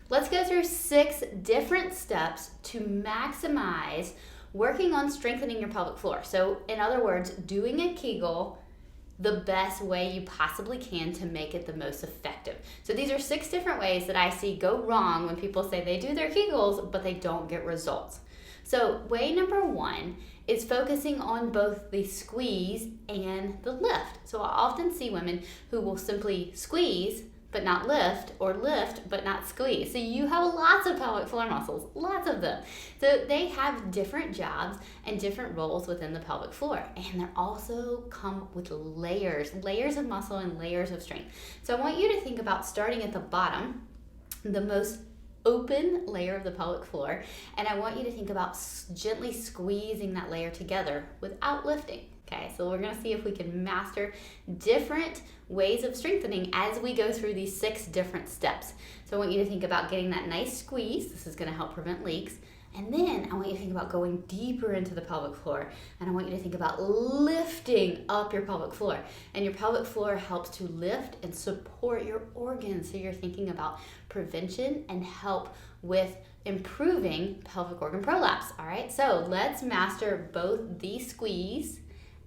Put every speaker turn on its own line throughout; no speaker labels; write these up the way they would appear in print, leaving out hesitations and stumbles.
Let's go through 6 different steps to maximize working on strengthening your pelvic floor. So in other words, doing a Kegel the best way you possibly can to make it the most effective. So these are 6 different ways that I see go wrong when people say they do their Kegels, but they don't get results. So way number 1 is focusing on both the squeeze and the lift. So I often see women who will simply squeeze but not lift, or lift but not squeeze. So you have lots of pelvic floor muscles, lots of them. So they have different jobs and different roles within the pelvic floor. And they also come with layers of muscle and layers of strength. So I want you to think about starting at the bottom, the most open layer of the pelvic floor, and I want you to think about gently squeezing that layer together without lifting. Okay, so we're gonna see if we can master different ways of strengthening as we go through these 6 different steps. So I want you to think about getting that nice squeeze. This is gonna help prevent leaks. And then I want you to think about going deeper into the pelvic floor. And I want you to think about lifting up your pelvic floor. And your pelvic floor helps to lift and support your organs. So you're thinking about prevention and help with improving pelvic organ prolapse. All right, so let's master both the squeeze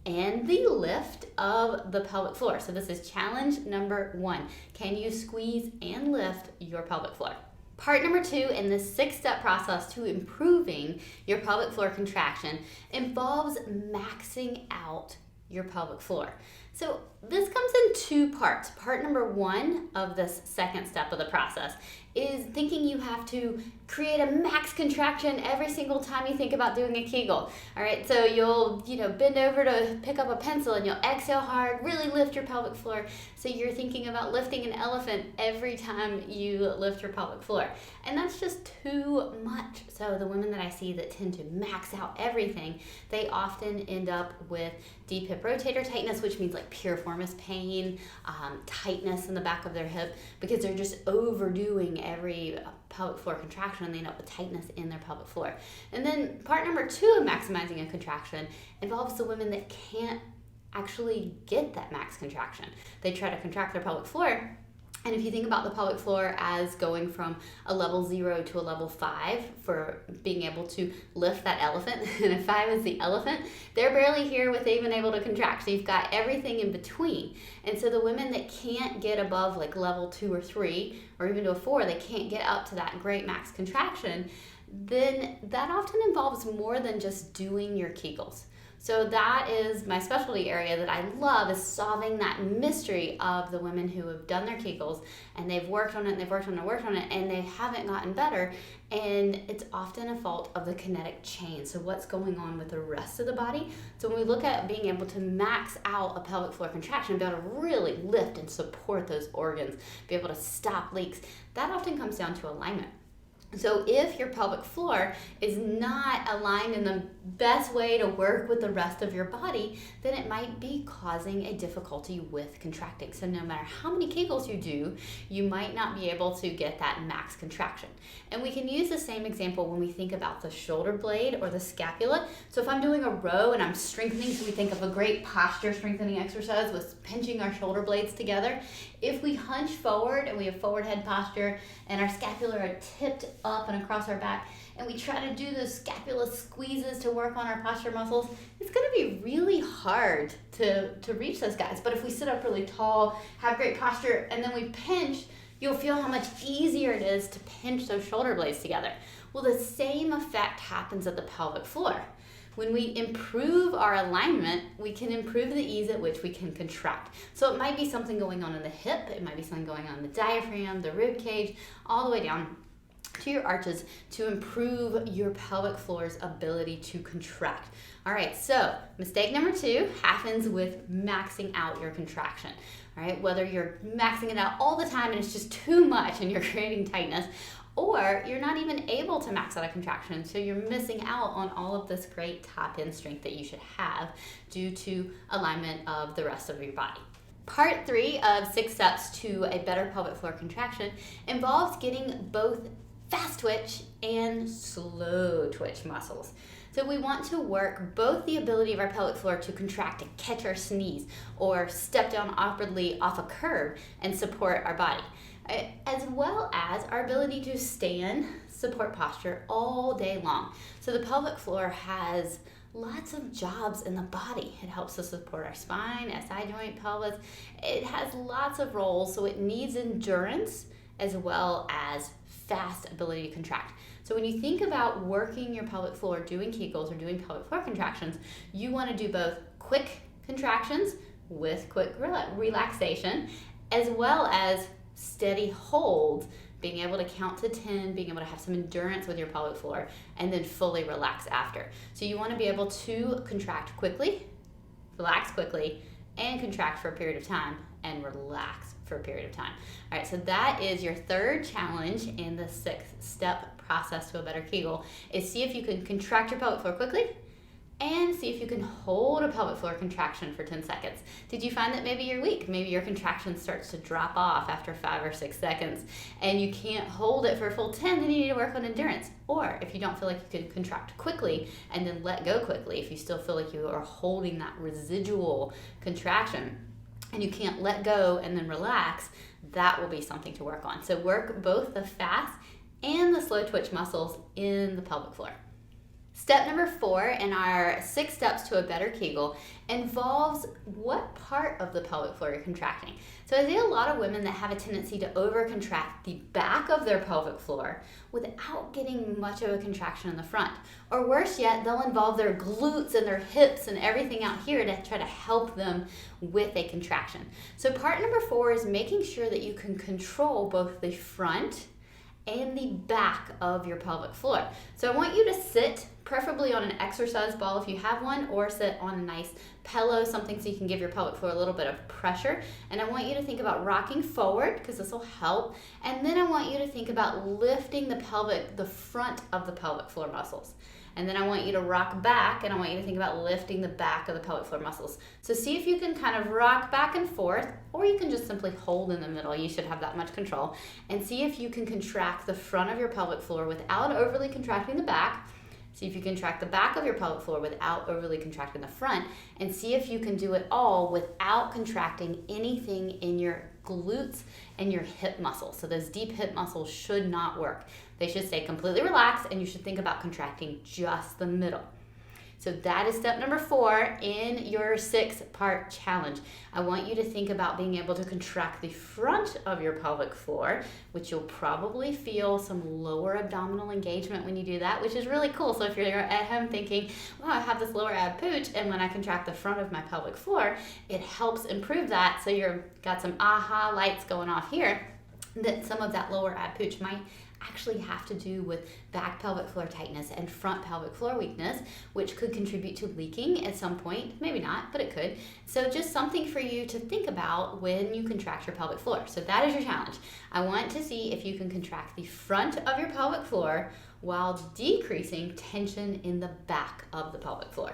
and the lift of the pelvic floor. So this is challenge number 1. Can you squeeze and lift your pelvic floor? Part number 2 in this 6-step process to improving your pelvic floor contraction involves maxing out your pelvic floor. So this comes in 2 parts. Part number 1 of this 2nd step of the process is thinking you have to create a max contraction every single time you think about doing a Kegel. All right, so you'll bend over to pick up a pencil and you'll exhale hard, really lift your pelvic floor. So you're thinking about lifting an elephant every time you lift your pelvic floor. And that's just too much. So the women that I see that tend to max out everything, they often end up with deep hip rotator tightness, which means like piriformis pain, tightness in the back of their hip, because they're just overdoing every pelvic floor contraction and they end up with tightness in their pelvic floor. And then part number 2 of maximizing a contraction involves the women that can't actually get that max contraction. They try to contract their pelvic floor. And if you think about the pelvic floor as going from a level 0 to a level 5 for being able to lift that elephant, and if 5 is the elephant, they're barely here with even able to contract. So you've got everything in between. And so the women that can't get above like level 2 or 3, or even to a 4, they can't get up to that great max contraction, then that often involves more than just doing your Kegels. So that is my specialty area that I love, is solving that mystery of the women who have done their Kegels and they've worked on it and they've worked on it and they haven't gotten better. And it's often a fault of the kinetic chain. So what's going on with the rest of the body? So when we look at being able to max out a pelvic floor contraction, be able to really lift and support those organs, be able to stop leaks, that often comes down to alignment. So if your pelvic floor is not aligned in the best way to work with the rest of your body, then it might be causing a difficulty with contracting. So no matter how many Kegels you do, you might not be able to get that max contraction. And we can use the same example when we think about the shoulder blade or the scapula. So if I'm doing a row and I'm strengthening, so we think of a great posture strengthening exercise with pinching our shoulder blades together. If we hunch forward and we have forward head posture and our scapula are tipped up and across our back, and we try to do those scapula squeezes to work on our posture muscles, it's going to be really hard to reach those guys. But if we sit up really tall, have great posture, and then we pinch, you'll feel how much easier it is to pinch those shoulder blades together. Well, the same effect happens at the pelvic floor. When we improve our alignment, we can improve the ease at which we can contract. So it might be something going on in the hip, it might be something going on in the diaphragm, the rib cage, all the way down to your arches to improve your pelvic floor's ability to contract. All right, so mistake number 2 happens with maxing out your contraction. All right, whether you're maxing it out all the time and it's just too much and you're creating tightness, or you're not even able to max out a contraction, so you're missing out on all of this great top end strength that you should have due to alignment of the rest of your body. Part 3 of 6 steps to a better pelvic floor contraction involves getting both fast twitch and slow twitch muscles. So we want to work both the ability of our pelvic floor to contract and catch our sneeze or step down awkwardly off a curve and support our body. as well as our ability to stand support posture all day long. So the pelvic floor has lots of jobs in the body. It helps us support our spine, SI joint, pelvis. It has lots of roles, so it needs endurance as well as fast ability to contract. So when you think about working your pelvic floor, doing Kegels or doing pelvic floor contractions, you want to do both quick contractions with quick relaxation, as well as steady hold, being able to count to 10, being able to have some endurance with your pelvic floor, and then fully relax after. So you want to be able to contract quickly, relax quickly, and contract for a period of time, and relax for a period of time. All right, so that is your third challenge in the 6-step process to a better Kegel, is see if you can contract your pelvic floor quickly, and see if you can hold a pelvic floor contraction for 10 seconds. Did you find that maybe you're weak? Maybe your contraction starts to drop off after 5 or 6 seconds and you can't hold it for a full 10, then you need to work on endurance. Or if you don't feel like you can contract quickly and then let go quickly, if you still feel like you are holding that residual contraction and you can't let go and then relax, that will be something to work on. So work both the fast and the slow twitch muscles in the pelvic floor. Step number 4 in our 6 steps to a better Kegel involves what part of the pelvic floor you're contracting. So I see a lot of women that have a tendency to over-contract the back of their pelvic floor without getting much of a contraction in the front. Or worse yet, they'll involve their glutes and their hips and everything out here to try to help them with a contraction. So part number 4 is making sure that you can control both the front and the back of your pelvic floor. So I want you to sit preferably on an exercise ball if you have one, or sit on a nice pillow, something so you can give your pelvic floor a little bit of pressure. And I want you to think about rocking forward, because this will help. And then I want you to think about lifting the front of the pelvic floor muscles. And then I want you to rock back, and I want you to think about lifting the back of the pelvic floor muscles. So see if you can kind of rock back and forth, or you can just simply hold in the middle. You should have that much control. And see if you can contract the front of your pelvic floor without overly contracting the back. See if you can contract the back of your pelvic floor without overly contracting the front. And see if you can do it all without contracting anything in your glutes and your hip muscles. So those deep hip muscles should not work. They should stay completely relaxed, and you should think about contracting just the middle. So that is step number 4 in your 6-part challenge. I want you to think about being able to contract the front of your pelvic floor, which you'll probably feel some lower abdominal engagement when you do that, which is really cool. So if you're at home thinking, wow, I have this lower ab pooch, and when I contract the front of my pelvic floor, it helps improve that. So you've got some aha lights going off here, that some of that lower ab pooch might actually have to do with back pelvic floor tightness and front pelvic floor weakness, which could contribute to leaking at some point. Maybe not, but it could. So just something for you to think about when you contract your pelvic floor. So that is your challenge. I want to see if you can contract the front of your pelvic floor while decreasing tension in the back of the pelvic floor.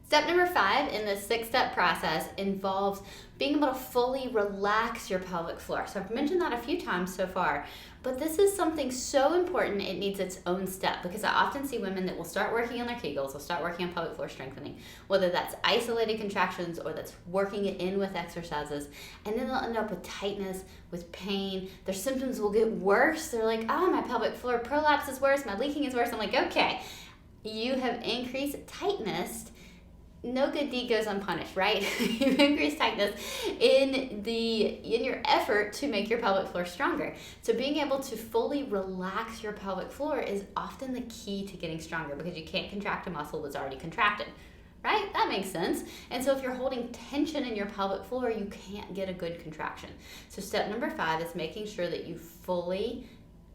Step number 5 in this 6-step process involves being able to fully relax your pelvic floor. So I've mentioned that a few times so far, but this is something so important it needs its own step, because I often see women that will start working on their Kegels, will start working on pelvic floor strengthening, whether that's isolated contractions or that's working it in with exercises, and then they'll end up with tightness, with pain. Their symptoms will get worse. They're like, oh, my pelvic floor prolapse is worse, my leaking is worse. I'm like, okay, you have increased tightness. No good deed goes unpunished, right? You increase tightness in your effort to make your pelvic floor stronger. So being able to fully relax your pelvic floor is often the key to getting stronger, because you can't contract a muscle that's already contracted, right? That makes sense. And so if you're holding tension in your pelvic floor, you can't get a good contraction. So step number 5 is making sure that you fully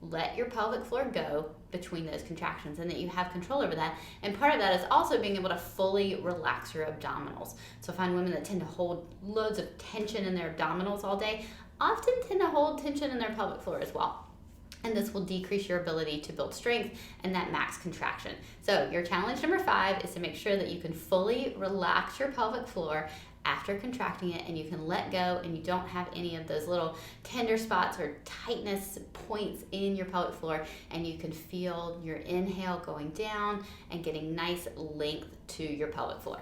let your pelvic floor go between those contractions, and that you have control over that. And part of that is also being able to fully relax your abdominals. So I find women that tend to hold loads of tension in their abdominals all day often tend to hold tension in their pelvic floor as well. And this will decrease your ability to build strength and that max contraction. So your challenge number 5 is to make sure that you can fully relax your pelvic floor after contracting it, and you can let go, and you don't have any of those little tender spots or tightness points in your pelvic floor, and you can feel your inhale going down and getting nice length to your pelvic floor.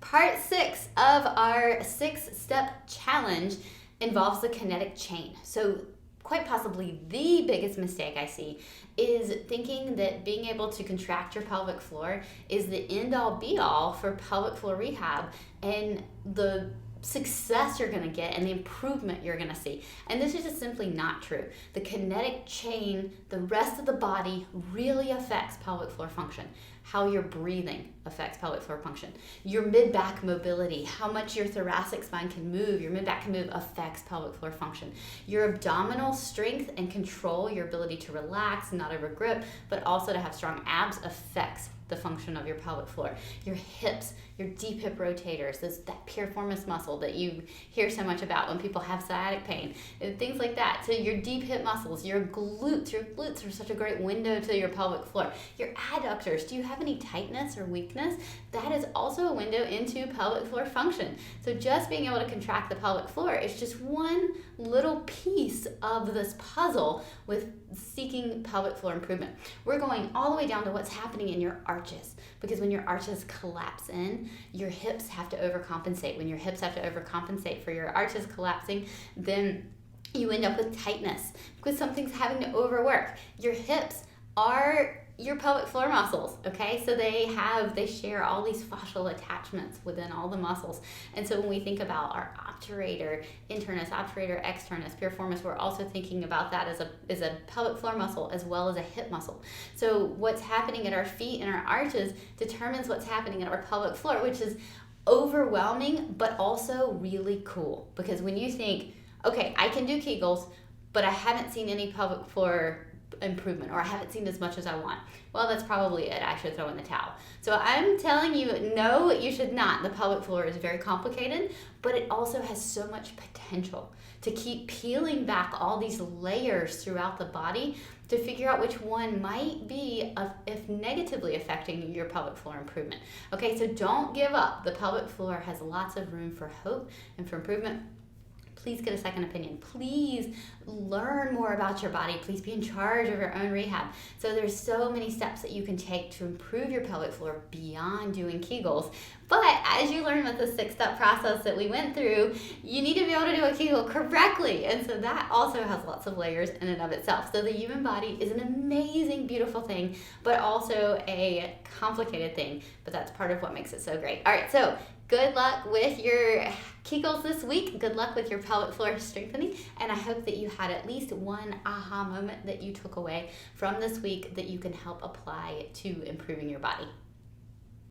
Part 6 of our 6-step challenge involves the kinetic chain. So quite possibly the biggest mistake I see is thinking that being able to contract your pelvic floor is the end-all be-all for pelvic floor rehab and the success you're going to get and the improvement you're going to see. And this is just simply not true. The kinetic chain, the rest of the body really affects pelvic floor function. How you're breathing affects pelvic floor function. Your mid-back mobility, how much your thoracic spine can move, your mid-back can move, affects pelvic floor function. Your abdominal strength and control, your ability to relax, not over grip, but also to have strong abs, affects the function of your pelvic floor. Your hips, your deep hip rotators, that piriformis muscle that you hear so much about when people have sciatic pain, and things like that. So your deep hip muscles, your glutes are such a great window to your pelvic floor. Your adductors, do you have any tightness or weakness? That is also a window into pelvic floor function. So just being able to contract the pelvic floor is just one little piece of this puzzle with seeking pelvic floor improvement. We're going all the way down to what's happening in your arches, because when your arches collapse in, your hips have to overcompensate. When your hips have to overcompensate for your arches collapsing, then you end up with tightness because something's having to overwork. Your hips are your pelvic floor muscles, okay? So they share all these fascial attachments within all the muscles. And so when we think about our obturator internus, obturator externus, piriformis, we're also thinking about that as a pelvic floor muscle as well as a hip muscle. So what's happening at our feet and our arches determines what's happening at our pelvic floor, which is overwhelming but also really cool. Because when you think, okay, I can do Kegels, but I haven't seen any pelvic floor improvement, or I haven't seen as much as I want. Well, that's probably it. I should throw in the towel. So I'm telling you, no, you should not. The pelvic floor is very complicated, but it also has so much potential to keep peeling back all these layers throughout the body to figure out which one might be if negatively affecting your pelvic floor improvement. Okay, so don't give up. The pelvic floor has lots of room for hope and for improvement. Please get a second opinion. Please learn more about your body. Please be in charge of your own rehab. So there's so many steps that you can take to improve your pelvic floor beyond doing Kegels. But as you learn with the 6-step process that we went through, you need to be able to do a Kegel correctly. And so that also has lots of layers in and of itself. So the human body is an amazing, beautiful thing, but also a complicated thing. But that's part of what makes it so great. All right, so good luck with your Kegels this week. Good luck with your pelvic floor strengthening. And I hope that you had at least one aha moment that you took away from this week that you can help apply to improving your body.